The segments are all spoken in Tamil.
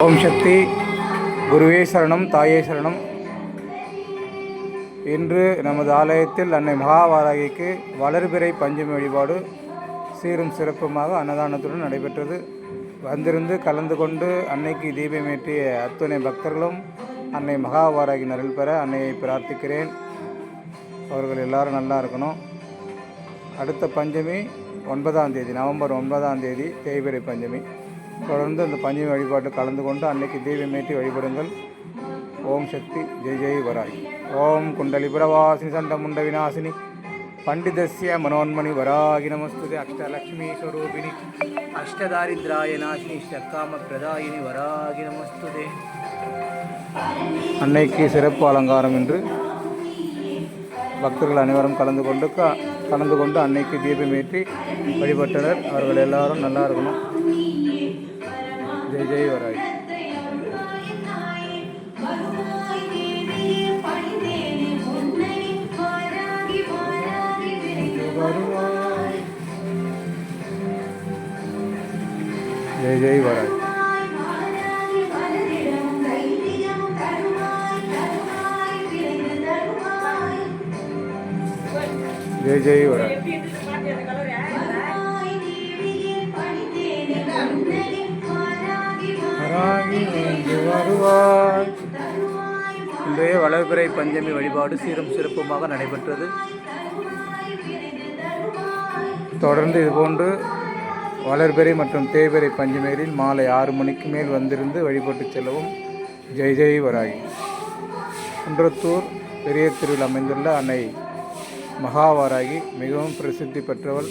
ஓம் சக்தி. குருவே சரணம், தாயே சரணம். இன்று நமது ஆலயத்தில் அன்னை மகாவாராகிக்கு வளர்பிறை பஞ்சமி வழிபாடு சீரும் சிறப்புமாக அன்னதானத்துடன் நடைபெற்றது. வந்திருந்து கலந்து கொண்டு அன்னைக்கு தீபமேற்றிய அத்துணை பக்தர்களும் அன்னை மகாவாராகி நருள் பெற அன்னையை பிரார்த்திக்கிறேன். அவர்கள் எல்லாரும் நல்லா இருக்கணும். அடுத்த பஞ்சமி 9ஆம் தேதி, நவம்பர் 9ஆம் தேதி தேய்பிறை பஞ்சமி. தொடர்ந்து அந்த பஞ்சமி வழிபாட்டு கலந்து கொண்டு அன்னைக்கு தீபமேற்றி வழிபடுங்கள். ஓம் சக்தி. ஜெய் ஜெய் வராகி. ஓம் குண்டலிபுரவாசினி சண்டமுண்ட விநாசினி பண்டிதஸ்ய மனோன்மணி வராகி நமஸ்துதே. அஷ்டலக்ஷ்மி ஸ்வரூபிணி அஷ்டதாரித்ராய நாசினி ஷக்காம பிரதாயினி வராகி நமஸ்துதே. அன்னைக்கு சிறப்பு அலங்காரம் என்று பக்தர்கள் அனைவரும் கலந்து கொண்டு அன்னைக்கு தீபமேற்றி வழிபட்டனர். அவர்கள் எல்லாரும் நல்லா இருக்கணும். ஜெய் ஜெய் வராகி. ஜெய் ஜெய் வராகி. ஜெய் ஜெய் வராகி. இன்றைய வளர்பிறை பஞ்சமி வழிபாடு சீரும் சிறப்புமாக நடைபெற்றது. தொடர்ந்து இதுபோன்று வளர்பிறை மற்றும் தேய்பிறை பஞ்சமியில் மாலை 6 மணிக்கு மேல் வந்திருந்து வழிபட்டு செல்லவும். ஜெய் ஜெய் வராகி. குன்றத்தூர் பெரிய தெருவில் அமைந்துள்ள அன்னை மகாவாராகி மிகவும் பிரசித்தி பெற்றவள்.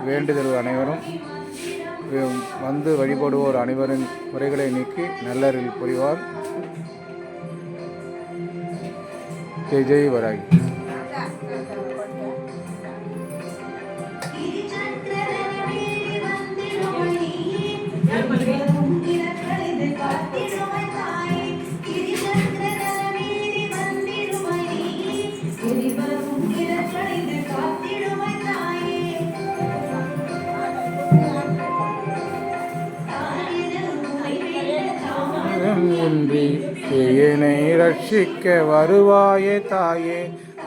வேண்டுதல் அனைவரும் வந்து வழிபடுவோர் அனைவரின் முறைகளை நீக்கி நல்லறில் புரிவார். ஜெய் ஜெய் வராகி. என்னை ரட்சிக்க வருவாயே தாயே,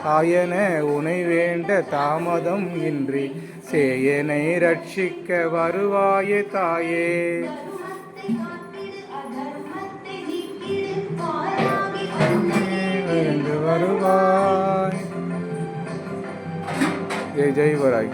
தாயன உனை வேண்ட தாமதம் இன்றி சேயனை ரட்சிக்க வருவாயே தாயே. வருவாய். ஜெய் ஜெய் வராகி.